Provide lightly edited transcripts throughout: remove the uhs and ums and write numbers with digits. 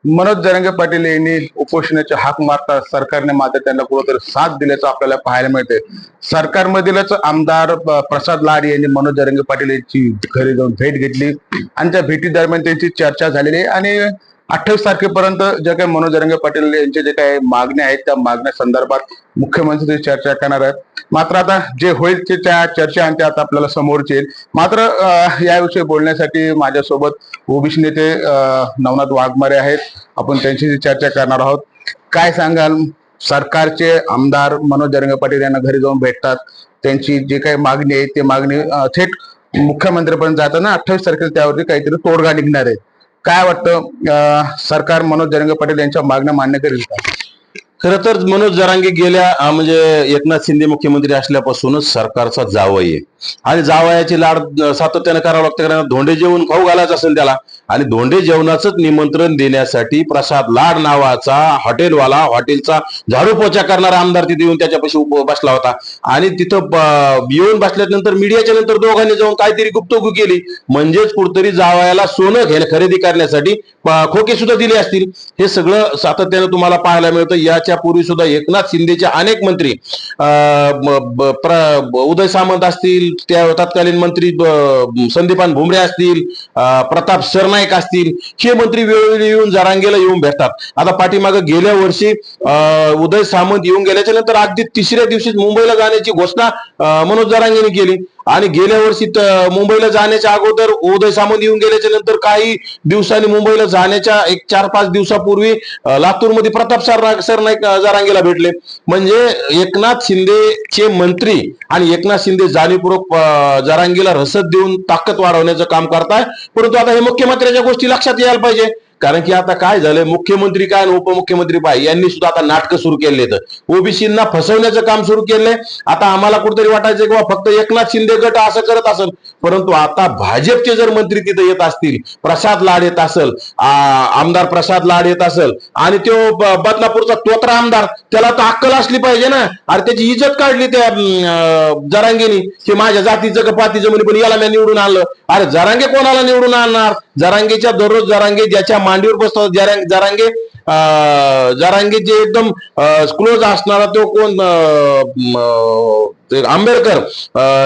मनोज जरांगे पाटील यांनी उपोषणाची हाक मारता सरकारने मात्र त्यांना कुठेतरी साथ दिल्याचं आपल्याला पाहायला मिळते. सरकारमधीलच आमदार प्रसाद लाड यांनी मनोज जरांगे पाटील यांची घरी जाऊन भेट घेतली आणि त्या भेटी दरम्यान त्यांची चर्चा झालेली आहे आणि 28 तारखेपर्यंत जे काही मनोज जरांगे पाटील यांचे जे काही मागण्या आहेत त्या मागण्या संदर्भात मुख्यमंत्री चर्चा करणार आहेत. मात्र आता जे होईल ते त्या चर्चा आणि ते आता आपल्याला समोरचे येईल. मात्र याविषयी बोलण्यासाठी माझ्यासोबत ओबीसी नेते नवनाथ वाघमारे आहेत. आपण त्यांच्याशी चर्चा करणार आहोत. काय सांगाल, सरकारचे आमदार मनोज जरांगे पाटील यांना घरी जाऊन भेटतात, त्यांची जी काही मागणी आहे ते मागणी थेट मुख्यमंत्र्यांपर्यंत जाताना 28 तारखेला त्यावरती काहीतरी तोडगा निघणार आहे. काय वाटतं, सरकार मनोज जरांगे पाटील यांच्या मागण्या मान्य करेल का? खरं तर मनोज जरांगे गेल्या म्हणजे एकनाथ शिंदे मुख्यमंत्री असल्यापासूनच सरकारचा जावई आहे आणि जावयाची लाड सातत्याने करावं लागतं. कारण धोंडे जेवण खाऊ घालायचं असेल त्याला आणि धोंडे जेवणाचंच निमंत्रण देण्यासाठी प्रसाद लाड नावाचा हॉटेलवाला, हॉटेलचा झाडू पोचा करणारा आमदार तिथे येऊन त्याच्यापाशी बसला होता आणि तिथं येऊन बसल्यानंतर मीडियाच्या नंतर दोघांनी जाऊन काहीतरी गुप्तगू केली. म्हणजेच कुठतरी जावयाला सोनं खरेदी करण्यासाठी खोके सुद्धा दिले असतील. हे सगळं सातत्याने तुम्हाला पाहायला मिळतं. याच्या पूर्वी सुद्धा एकनाथ शिंदेचे अनेक मंत्री, उदय सामंत असतील, त्या तत्कालीन मंत्री संदीपान भुमरे असतील, प्रताप सरनाईक असतील, हे मंत्री वेळोवेळी येऊन जरांगेला येऊन भेटतात. आता पाठीमागे गेल्या वर्षी उदय सामंत येऊन गेल्याच्या नंतर अगदी तिसऱ्या दिवशीच मुंबईला जाण्याची घोषणा मनोज जरांगेने केली आणि गेल्या वर्षी मुंबईला जाण्याच्या अगोदर उदय सामंत येऊन गेल्याच्या नंतर काही दिवसांनी मुंबईला जाण्याच्या 4-5 दिवसापूर्वी लातूरमध्ये प्रताप सरनाईक जरांगेला भेटले. म्हणजे एकनाथ शिंदेचे मंत्री आणि एकनाथ शिंदे जाणीवपूर्वक जरांगेला रसद देऊन ताकद वाढवण्याचं काम करताय. परंतु आता हे मुख्यमंत्र्यांच्या गोष्टी लक्षात यायला पाहिजे. कारण की आता काय झालंय, मुख्यमंत्री काय आणि उपमुख्यमंत्री काय यांनी सुद्धा आता नाटकं सुरू केले. ओबीसींना फसवण्याचं काम सुरू केलंय. आता आम्हाला कुठेतरी वाटायचं की फक्त एकनाथ शिंदे गट असं करत असेल, परंतु आता भाजपचे जर मंत्री तिथे येत असतील, प्रसाद लाड येत असेल, आमदार प्रसाद लाड येत असेल आणि तो बदलापूरचा तोत्रा आमदार, त्याला तर अक्कल असली पाहिजे ना. अरे त्याची इज्जत काढली त्या जरांगेनी की माझ्या जातीचं का पातीचं म्हणे, पण याला मी निवडून आणलं. अरे जरांगे कोणाला निवडून आणणार? जरांगेच्या दररोज जरांगे ज्याच्या मांडीवर बसतो, जरांगे जे एकदम क्लोज असणारा तो कोण, आंबेडकर,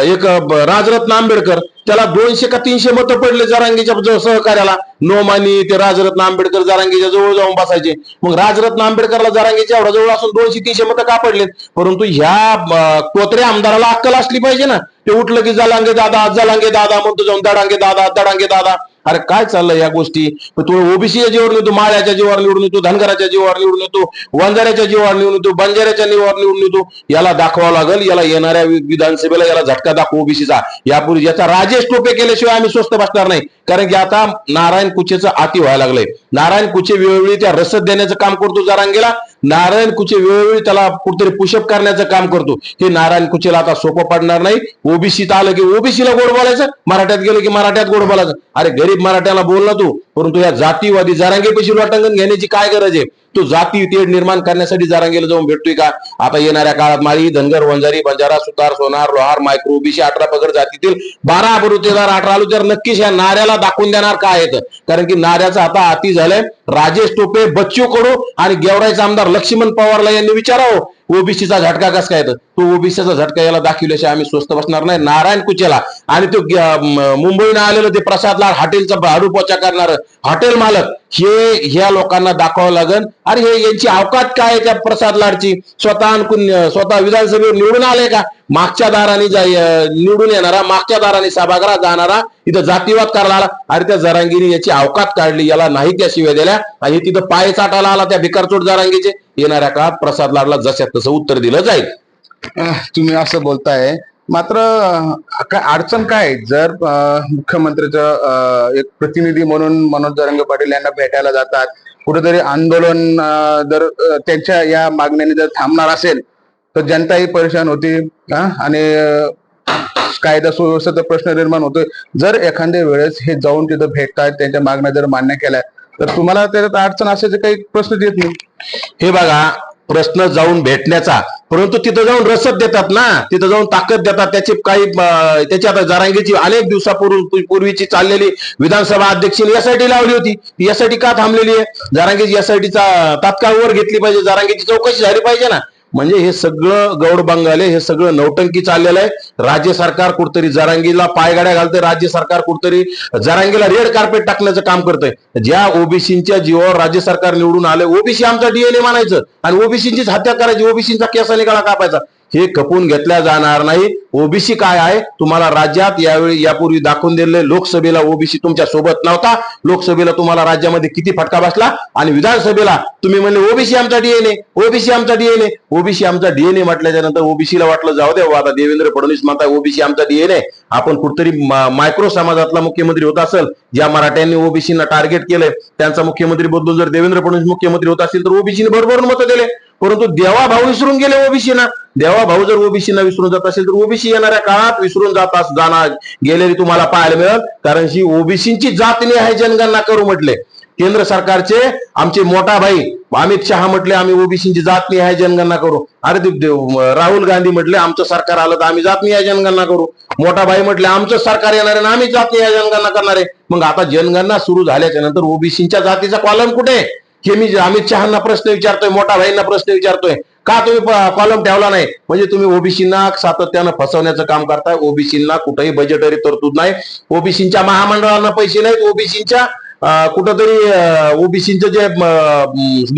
एक राजरत्न आंबेडकर, त्याला 200 का 300 मतं पडले जरांगेच्या सहकार्याला. नोमानी ते राजरत्न आंबेडकर जरांगेच्या जवळ जाऊन बसायचे. मग राजरत्न आंबेडकरला जरांगेच्या एवढा जवळ असून 200-300 मतं का पडलेत? परंतु ह्या तोत्रे आमदाराला अक्कल असली पाहिजे ना. ते उठलं की जलांगे दादा, जलांगे दादा म्हणतो, जाऊन दडांगे दादा, दडांगे दादा. अरे काय चाललंय या गोष्टी? तू ओबीसीच्या जीवावर निवडतो, माळ्याच्या जीवावर निवडून येतो, धनगराच्या जीवावर निवडून येतो, वंजाऱ्याच्या जीवावर निवडून येतो, बंजाऱ्याच्या जीवावर निवडून येतो. याला दाखवावं लागेल. याला येणाऱ्या विधानसभेला याला झटका दाखवू ओबीसीचा. यापूर्वी याचा राजेश टोपे केल्याशिवाय आम्ही स्वस्त बसणार नाही. कारण की आता नारायण कुचेचं अति व्हायला लागलंय. नारायण कुचे वेळोवेळी त्या रसद देण्याचं काम करतो जरांगेला. नारायण कुचे वेळोवेळी त्याला कुठेतरी पुशअप करण्याचं काम करतो. हे नारायण कुचेला आता सोपं पडणार नाही. ओबीसीत आलं की ओबीसीला गोड बोलायचं, मराठ्यात गेलं की मराठ्यात गोड बोलायचं. अरे गरीब मराठ्याला बोल ना तू, परंतु या जातीवादी जरांगेपेशी वाटांगण घेण्याची काय गरज आहे? तो जाती तेढ निर्माण करण्यासाठी जरांगेला जाऊन भेटतोय का? आता येणाऱ्या काळात माळी, धनगर, वंजारी, बंजारा, सुतार, सोनार, लोहार, मायक्रो, ओबीसी 18 पगड जातीतील 12 बरुतेदार 18 आलू तर नक्कीच या नाऱ्याला दाखवून देणार काय येतं. कारण की नाऱ्याचा आता अति झालंय. राजेश टोपे, बच्चू कडू आणि गेवराईचे आमदार लक्ष्मण पवारला यांनी विचारावं ओबीसीचा झटका कस काय येतं. तो ओबीसीचा झटका याला दाखवल्याशिवाय आम्ही स्वस्त बसणार नाही. नारायण कुचेला आणि तो मुंबईनं आलेलं ते प्रसाद लाड हॉटेलचा भाडू पोचा करणार हॉटेल मालक, हे ह्या लोकांना दाखवावं लागेल. अरे हे यांची अवकात काय त्या प्रसाद लाडची? स्वतः विधानसभेवर निवडून आले का? मागच्या दाराने निवडून येणारा, मागच्या दाराने सभागृहात जाणारा, इथं जातीवाद करायला आला. अरे त्या जरांगीने याची अवकात काढली, याला नाही त्या शिव्या दिल्या आणि तिथं पाय चाटायला आला त्या भिकारचोट जरांगीचे. येणाऱ्या काळात प्रसाद लाडला जशात तसं उत्तर दिलं जाईल. तुम्ही असं बोलताय, मात्र काय अडचण काय? जर मुख्यमंत्र्याचं एक प्रतिनिधी म्हणून मनोज जरांगे पाटील यांना भेटायला जातात, कुठेतरी आंदोलन जर त्यांच्या या मागण्याने जर थांबणार असेल तर जनताही परेशान होती आणि कायदा सुव्यवस्थेचा प्रश्न निर्माण होतोय. जर एखाद्या वेळेस हे जाऊन तिथं भेटतात, त्यांच्या मागण्या जर मान्य केल्या तर तुम्हाला त्याच्यात अडचण असायचं काही प्रश्न येत नाही. हे बघा, प्रश्न जाऊन भेटण्याचा, परंतु तिथं जाऊन रसद देतात ना, तिथं जाऊन ताकद देतात. त्याची काही त्याची आता जरांगेची अनेक दिवसापूर्वीची चाललेली विधानसभा अध्यक्षांनी यासाठी लावली होती, यासाठी का थांबलेली आहे? जरांगेची यासाठीचा तात्काळ वर घेतली पाहिजे, जरांगेची चौकशी झाली पाहिजे ना. म्हणजे हे सगळं गौड बंगाले, हे सगळं नौटंकी चाललेलं आहे. राज्य सरकार कुठतरी जरांगीला पायगाड्या घालतंय, राज्य सरकार कुठतरी जरांगीला रेड कार्पेट टाकण्याचं काम करतंय. ज्या ओबीसींच्या जीवावर राज्य सरकार निवडून आले, ओबीसी आमचा डीएनए मानायचं आणि ओबीसींचीच हत्या करायची, ओबीसींचा केसा निकाला कापायचा, हे खपून घेतल्या जाणार नाही. ओबीसी काय आहे तुम्हाला राज्यात यावेळी यापूर्वी दाखवून दिले. लोकसभेला ओबीसी तुमच्या सोबत नव्हता, लोकसभेला तुम्हाला राज्यामध्ये किती फटका बसला, आणि विधानसभेला तुम्ही म्हणले ओबीसी आमचा डीएनए, ओबीसी आमचा डीएनए. ओबीसी आमचा डीएनए म्हटल्याच्या नंतर ओबीसीला वाटलं जाऊ दे आता देवेंद्र फडणवीस म्हणता ओबीसी आमचा डीएनए, आपण कुठतरी मायक्रो समाजातला मुख्यमंत्री होत असेल, ज्या मराठ्यांनी ओबीसीना टार्गेट केलंय त्यांचा मुख्यमंत्री बदलून जर देवेंद्र फडणवीस मुख्यमंत्री होत असतील तर ओबीसीने बरोबर मतं दिले. परंतु देवा भाऊ विसरून गेले ओबीसीना. देवा भाऊ जर ओबीसीना विसरून जात असेल तर ओबीसी येणाऱ्या काळात विसरून जाणार गेलेली तुम्हाला पाहायला मिळेल. कारण ही ओबीसींची जातनी आहे जनगणना करू म्हटले. केंद्र सरकारचे आमचे मोठा भाई अमित शहा म्हटले आम्ही ओबीसींची जातनी आहे जनगणना करू. अरे राहुल गांधी म्हटले आमचं सरकार आलं तर आम्ही जातनी आहे जनगणना करू. मोठा भाई म्हटले आमचं सरकार येणार आहे आम्ही जातनी आहे जनगणना करणार आहे. मग आता जनगणना सुरू झाल्याच्या नंतर ओबीसींच्या जातीचा कॉलम कुठे, हे मी अमित शहांना प्रश्न विचारतोय, मोठा भाईंना प्रश्न विचारतोय, का तुम्ही कॉलम ठेवला नाही? म्हणजे तुम्ही ओबीसींना सातत्यानं फसवण्याचं काम करताय. ओबीसींना कुठेही बजेटरी तरतूद नाही, ओबीसींच्या महामंडळांना पैसे नाहीत, ओबीसींच्या कुठंतरी ओबीसींचं जे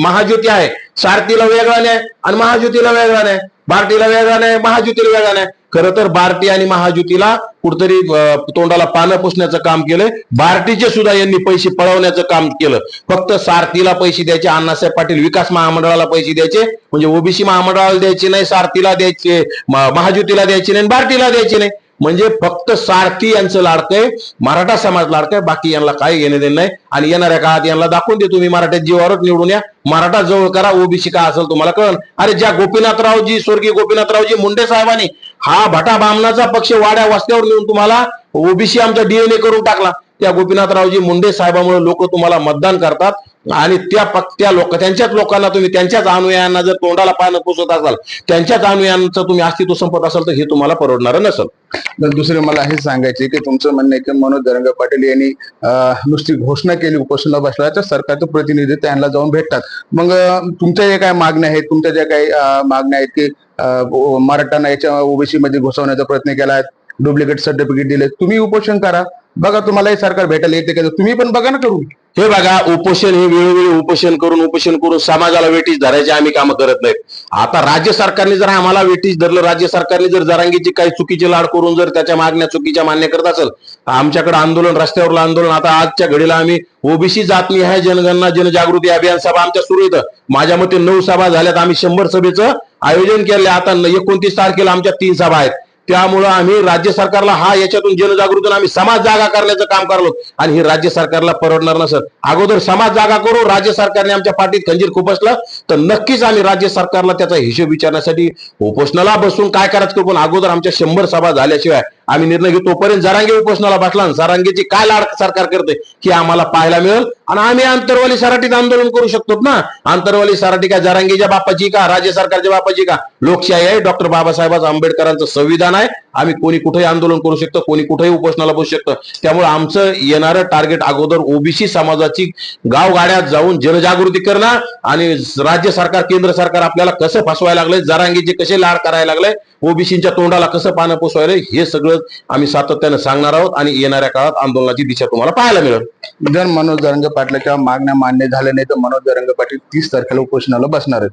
महाज्योती आहे सारथीला वेगळा नाही आणि महाज्योतीला वेगळा नाही, बार्टीला वेगळा नाही, महाज्योतीला वेगळा नाही. खरं तर बार्टी आणि महाज्योतीला कुठतरी तोंडाला पानं पुसण्याचं काम केलंय. बार्टीचे सुद्धा यांनी पैसे पळवण्याचं काम केलं. फक्त सारथीला पैसे द्यायचे, अण्णासाहेब पाटील विकास महामंडळाला पैसे द्यायचे, म्हणजे ओबीसी महामंडळाला द्यायचे नाही, सारथीला द्यायचे, महाज्योतीला द्यायचे नाही, बार्टीला द्यायचे नाही. म्हणजे फक्त सारथी यांचं लाडकंय, मराठा समाज लाडकंय, बाकी यांना काही घेणे देणे नाही. आणि येणाऱ्या काळात यांना दाखवून दे तुम्ही मराठ्यात जीवावरच निवडून या, मराठा जवळ करा, ओबीसी काय असेल तुम्हाला कळण. अरे ज्या गोपीनाथरावजी स्वर्गीय गोपीनाथरावजी मुंडे साहेबांनी हा भटा बामणाचा पक्ष वाड्या वस्त्यावर नेऊन तुम्हाला ओबीसी आमचा डीएनए करून टाकला, त्या गोपीनाथरावजी मुंडे साहेबांमुळे लोक तुम्हाला मतदान करतात. आणि त्यांच्याच लोकांना तुम्ही त्यांच्याच अनुयायांना जर तोंडाला पानं पुसत असाल, त्यांच्याच अनुयायांचं तुम्ही अस्तित्व संपत असाल तर हे तुम्हाला परवडणार नसेल. दुसरे मला हे सांगायचे की तुमचं म्हणणं आहे की मनोज जरांगे पाटील यांनी नुसती घोषणा केली उपोषणाला बसला तर सरकारचे प्रतिनिधी त्यांना जाऊन भेटतात. मग तुमच्या जे काय मागण्या आहेत, तुमच्या ज्या काही मागण्या आहेत की मराठ्यांना याच्या ओबीसी मध्ये घुसवण्याचा प्रयत्न केला, डुप्लिकेट सर्टिफिकेट दिले, तुम्ही उपोषण करा, बघा तुम्हाला हे सरकार भेटायला येते का, तुम्ही पण बघा ना करून. हे बघा उपोषण हे वेळोवेळी उपोषण करून समाजाला वेटीस धरायचे आम्ही कामं करत नाहीत. आता राज्य सरकारने जर आम्हाला वेटीस धरलं, राज्य सरकारने जर जरांगीची काही चुकीची लाड करून जर त्याच्या मागण्या चुकीच्या मान्य करत असेल, आमच्याकडे आंदोलन, रस्त्यावरलं आंदोलन, आता आजच्या घडीला आम्ही ओबीसी जातनी आहे जनगणना जनजागृती अभियान सभा आमच्या सुरू येतं. माझ्या मते 9 सभा झाल्यात, आम्ही 100 सभेचं आयोजन केले. आता 29 तारखेला आमच्या 3 सभा आहेत. त्यामुळं आम्ही राज्य सरकारला याच्यातून जनजागृती आम्ही समाज जागा करण्याचं काम करलो आणि हे राज्य सरकारला परवडणार नसत. अगोदर समाज जागा करू, राज्य सरकारने आमच्या पाठीत खंजीर खुपसलं तर नक्कीच आम्ही राज्य सरकारला त्याचा हिशोब विचारण्यासाठी उपोषणाला बसून काय करायचं करू. पण अगोदर आमच्या 100 सभा झाल्याशिवाय आम्ही निर्णय घेऊ. तोपर्यंत जरांगे उपोषणाला बसला, जरांगेची काय लाड सरकार करते हे आम्हाला पाहायला मिळेल आणि आम्ही आंतरवाली सराटीत आंदोलन करू शकतो ना. आंतरवाली सराठी काय जरांगेच्या बापाची का राज्य सरकारच्या बापाची का? लोकशाही आहे, डॉक्टर बाबासाहेब आंबेडकरांचं संविधान आहे. आम्ही कोणी कुठेही आंदोलन करू शकतो, कोणी कुठेही उपोषणाला बसू शकतं. त्यामुळे आमचं येणारं टार्गेट अगोदर ओबीसी समाजाची गावगाड्यात जाऊन जनजागृती करणं आणि राज्य सरकार, केंद्र सरकार आपल्याला कसं फसवायला लागलंय, जरांगेचे कसे लाड करायला लागले, ओबीसींच्या तोंडाला कसं पानं पोसवायला, हे सगळं आम्ही सातत्यानं सांगणार आहोत आणि येणाऱ्या काळात आंदोलनाची दिशा तुम्हाला पाहायला मिळेल. जर मनोज जरांगे पाटलाच्या मागण्या मान्य झाल्या नाही तर मनोज जरांगे पाटील 30 तारखेला उपोषणाला बसणार आहेत.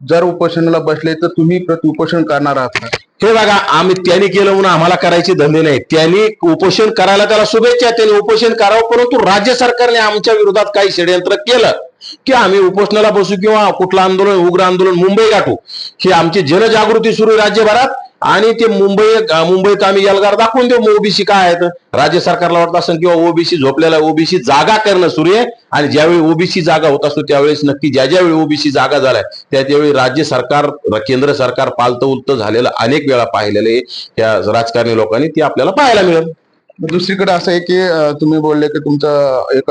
जर उपोषणाला बसले तर तुम्ही प्रति उपोषण करणार आहात का? हे बघा, आम्ही त्यांनी केलं म्हणून आम्हाला करायचे धंदे नाही. त्यांनी उपोषण करायला त्याला शुभेच्छा, त्यांनी उपोषण करावं. परंतु राज्य सरकारने आमच्या विरोधात काही षडयंत्र केलं की आम्ही उपोषणाला बसू किंवा कुठलं आंदोलन, उग्र आंदोलन मुंबई गाठू. ही आमची जनजागृती सुरू आहे राज्यभरात आणि ते मुंबईत आम्ही एल्गार दाखवून देऊ ओबीसी काय आहेत. राज्य सरकारला वाटत असेल किंवा ओबीसी झोपलेला, ओबीसी जागा करणं सुरू आहे आणि ज्यावेळी ओबीसी जागा होत असतो त्यावेळेस नक्की ज्यावेळी ओबीसी जागा झालाय त्यावेळी राज्य सरकार, केंद्र सरकार पालतं उलतं झालेलं अनेक वेळा पाहिलेलं आहे या राजकारणी लोकांनी, ते आपल्याला पाहायला मिळेल. दुसरीकडे असं आहे की तुम्ही बोलले की तुमचं एक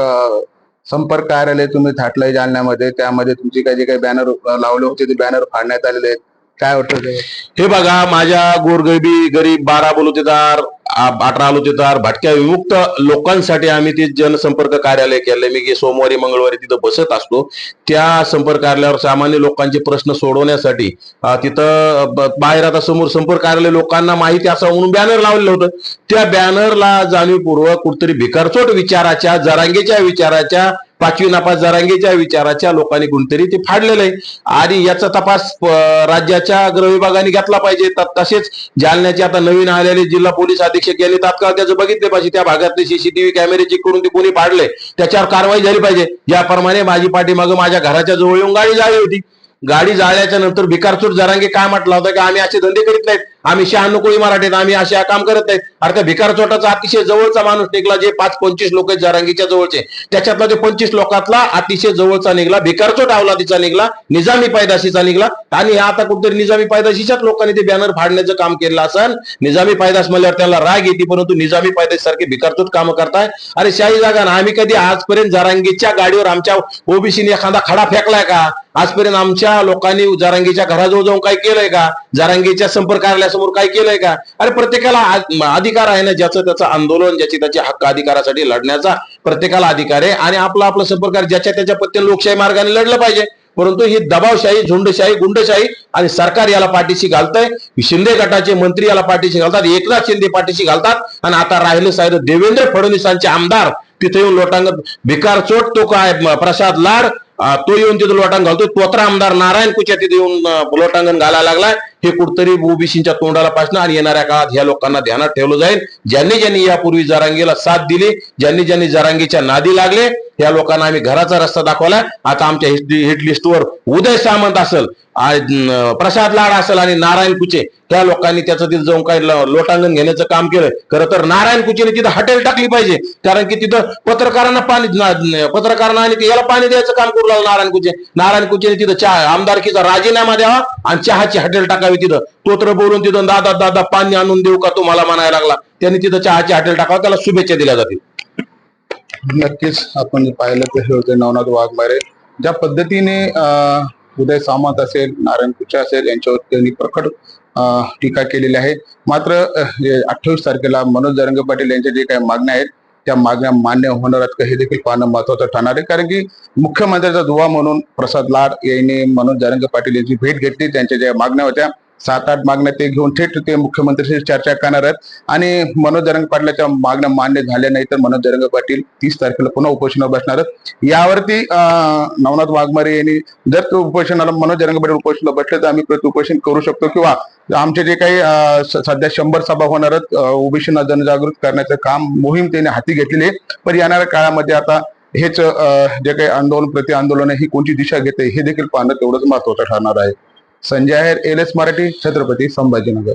संपर्क कार्यालय तुम्ही थाटलंय जालन्यामध्ये, त्यामध्ये तुमची काही जे काही बॅनर लावले होते ते बॅनर फाडण्यात आलेले आहेत, काय वाटतं ते? हे बघा, माझ्या गोरगरिबी गरीब 12 बलुतेदार 18 बलुतेदार भटक्या विमुक्त लोकांसाठी आम्ही ते जनसंपर्क कार्यालय केलंय. मी सोमवारी मंगळवारी तिथं बसत असतो. त्या संपर्क कार्यालयावर सामान्य लोकांचे प्रश्न सोडवण्यासाठी तिथं बाहेर आता समोर संपर्क कार्यालय लोकांना माहिती असावं म्हणून बॅनर लावलेलं होतं. त्या बॅनरला जाणीवपूर्वक कुठतरी भिकारचोट विचाराच्या, जरांगेच्या विचाराच्या, 5वी नापास जरांगेच्या विचाराच्या लोकांनी कोणतरी ते फाडलेलं आहे आणि याचा तपास राज्याच्या गृह विभागाने घेतला पाहिजे. तसेच जालन्याचे आता नवीन आलेले जिल्हा पोलीस अधीक्षक यांनी तात्काळ त्याचं बघितले पाहिजे. त्या भागातले सीसीटीव्ही कॅमेरे चेक करून ते कोणी फाडले त्याच्यावर कारवाई झाली पाहिजे. ज्याप्रमाणे माझी पाठीमागं माझ्या घराच्या जवळ येऊन गाडी जाळली होती. गाडी जाळल्याच्या नंतर भिकारचोट जरांगे काय म्हटलं होतं की आम्ही असे धंदे करीत नाहीत, आम्ही 96 कोळी मराठीत, आम्ही असे काम करत नाहीत. अरे त्या भिकारचोटाचा अतिशय जवळचा माणूस निघला, जे 5-25 लोक जरांगीच्या जवळचे, त्याच्यातला ते 25 लोकातला अतिशय जवळचा निघला, भिकारचोट अवलादीचा निघला, निजामी पैदाशीचा निघला. आणि आता कुठेतरी निजामी पैदाशीच्याच लोकांनी ते बॅनर फाडण्याचं काम केलं असेल. निजामी पैदाश म्हणल्यावर त्याला राग येते, परंतु निजामी पैदाश सारखे भिकारचोट काम करताय. अरे शाही जागा ना, आम्ही कधी आजपर्यंत जरांगीच्या गाडीवर आमच्या ओबीसीने एखादा खडा फेकलाय का? आजपर्यंत आमच्या लोकांनी जरांगीच्या घराजवळ जाऊन काय केलंय का? जरांगीच्या संपर्क कार्यालयासमोर काय केलंय का? अरे प्रत्येकाला अधिकार आहे ना, ज्याचं त्याचं आंदोलन, ज्याची त्याच्या हक्क अधिकारासाठी लढण्याचा प्रत्येकाला अधिकार आहे. आणि आपला संपर्क ज्याच्या त्याच्या पद्धतीने लोकशाही मार्गाने लढलं पाहिजे. परंतु ही दबावशाही, झुंडशाही, गुंडशाही आणि सरकार याला पाठीशी घालतंय. शिंदे गटाचे मंत्री याला पाठीशी घालतात, एकनाथ शिंदे पाठीशी घालतात. आणि आता राहिलं साहिलं देवेंद्र फडणवीसांचे आमदार तिथे येऊन लोटांगण भिकारचोट, तो काय प्रसाद लाड, तो येऊन तिथं लोटांगण घालतोय. तोत्रा आमदार नारायण कुच्या तिथे येऊन लोटांगण घालायला लागलाय. हे कुठतरी ओबीसीच्या तोंडाला पासणं आणि येणाऱ्या काळात ह्या लोकांना ध्यानात ठेवलं जाईल. ज्यांनी ज्यांनी यापूर्वी जरांगीला साथ दिली, ज्यांनी ज्यांनी जरांगीच्या नादी लागले, या लोकांना आम्ही घराचा रस्ता दाखवलाय. आता आमच्या हिट लिस्टवर उदय सामंत असेल, प्रसाद लाड असेल आणि नारायण कुचे, त्या लोकांनी त्याचं तिथं जाऊन काही लोटांगण घेण्याचं काम केलंय. खरं तर नारायण कुचेने तिथं हॉटेल टाकली पाहिजे, कारण की तिथं पत्रकारांना आणि याला पाणी द्यायचं काम करू लागलं नारायण कुचेने तिथं चहा आमदारकीचा राजीनामा द्यावा आणि चहाची हॉटेल टाकावी. तिथं तोत्र बोलून तिथं दादा पाणी आणून देऊ का तुम्हाला म्हणायला लागला. त्यांनी तिथं चहाची हॉटेल टाकावं, त्याला शुभेच्छा दिल्या जातील. नक्कीच आपण पाहिलं तर हे होते नवनाथ वाघमारे. ज्या पद्धतीने उदय सामंत असेल, नारायण कुचे असेल, यांच्यावर त्यांनी प्रकट टीका केलेली आहे. मात्र 28 तारखेला मनोज जरांगे पाटील यांच्या जे काही मागण्या आहेत त्या मागण्या मान्य होणार आहेत का हे देखील पाहणं महत्वाचं ठरणार आहे. कारण की मुख्यमंत्र्यांचा दुवा म्हणून प्रसाद लाड यांनी मनोज जरांगे पाटील यांची भेट घेतली. त्यांच्या ज्या मागण्या होत्या 7-8 मागण्या ते घेऊन थेट ते मुख्यमंत्र्यांशी चर्चा करणार आहेत. आणि मनोज जरांगे पाटलाच्या मागण्या मान्य झाल्या नाही तर मनोज जरांगे पाटील 30 तारखेला पुन्हा उपोषणावर बसणार आहेत. यावरती नवनाथ वाघमारे यांनी जर तो उपोषणाला मनोज जरांगे पाटील उपोषणाला बसले तर आम्ही प्रति उपोषण करू शकतो, किंवा आमचे जे काही सध्या 100 सभा होणार आहेत ओबीसींना जनजागृत करण्याचं काम मोहीम त्यांनी हाती घेतलेली आहे. पण येणाऱ्या काळामध्ये आता हेच जे काही आंदोलन प्रति आंदोलन ही कोणती दिशा घेते हे देखील पाहणं तेवढंच महत्वाचं ठरणार आहे. संजय आहेर, LS मराठी, छत्रपती संभाजीनगर.